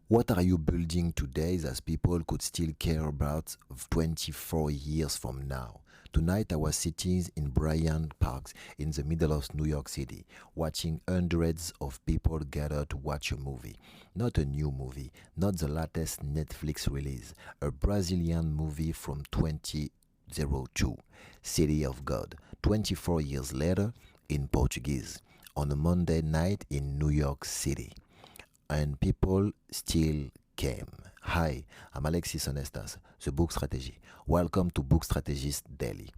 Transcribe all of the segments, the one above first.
What are you building today that people could still care about 24 years from now? Tonight I was sitting in Bryant Park in the middle of New York City, watching hundreds of people gather to watch a movie. Not a new movie, not the latest Netflix release, a Brazilian movie from 2002, City of God, 24 years later in Portuguese, on a Monday night in New York City, and people still came. Hi, I'm Alexis Onestas, the Book Strategy. Welcome to Book Strategist Daily.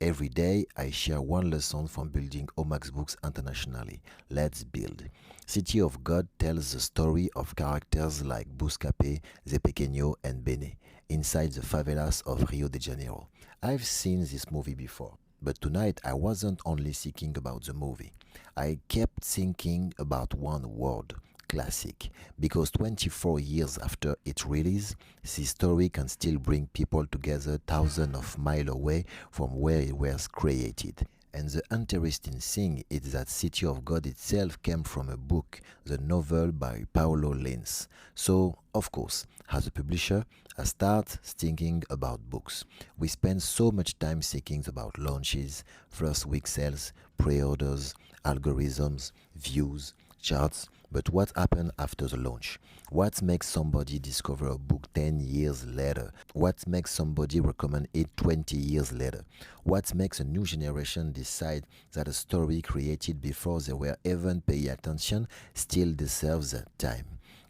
Every day, I share one lesson from building Omax Books internationally. Let's build. City of God tells the story of characters like Buscape, Zé Pequeno, and Bene inside the favelas of Rio de Janeiro. I've seen this movie before, but tonight I wasn't only thinking about the movie. I kept thinking about one word: classic, because 24 years after its release, this story can still bring people together thousands of miles away from where it was created. And the interesting thing is that City of God itself came from a book, the novel by Paulo Lins. So, of course, as a publisher, I start thinking about books. We spend so much time thinking about launches, first week sales, pre-orders, algorithms, views, charts, but what happened after the launch? What makes somebody discover a book 10 years later? What makes somebody recommend it 20 years later? What makes a new generation decide that a story created before they were even paying attention still deserves their time?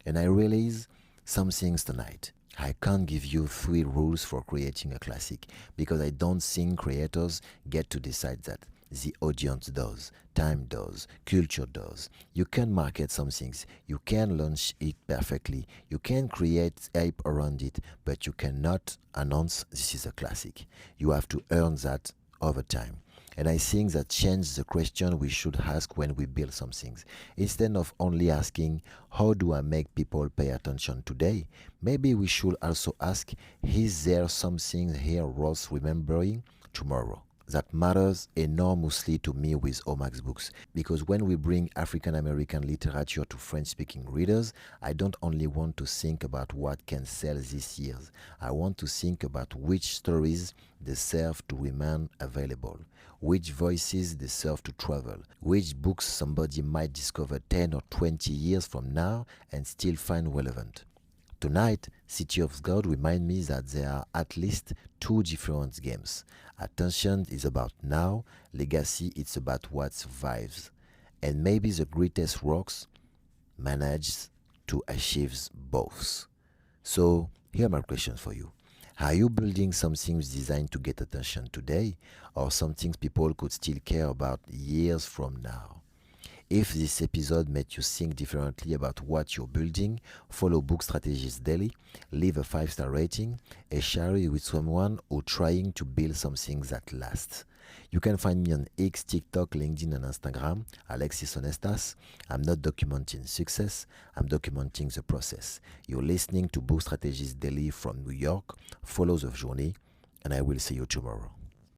And I realize some things tonight. I can't give you 3 rules for creating a classic because I don't think creators get to decide that. The audience does, time does, culture does. You can market some things, you can launch it perfectly, you can create hype around it, but you cannot announce this is a classic. You have to earn that over time. And I think that changes the question we should ask when we build some things. Instead of only asking, how do I make people pay attention today? Maybe we should also ask, is there something here worth remembering tomorrow? That matters enormously to me with Omax Books, because when we bring African American literature to French speaking readers, I don't only want to think about what can sell this year. I want to think about which stories deserve to remain available, which voices deserve to travel, which books somebody might discover 10 or 20 years from now and still find relevant. Tonight, City of God remind me that there are at least 2 different games. Attention is about now, legacy is about what survives. And maybe the greatest works manage to achieve both. So, here are my questions for you. Are you building something designed to get attention today, or something people could still care about years from now? If this episode made you think differently about what you're building, follow Book Strategies Daily, leave a 5-star rating, and share it with someone who's trying to build something that lasts. You can find me on X, TikTok, LinkedIn, and Instagram, Alexis Onestas. I'm not documenting success, I'm documenting the process. You're listening to Book Strategies Daily from New York. Follow the journey, and I will see you tomorrow.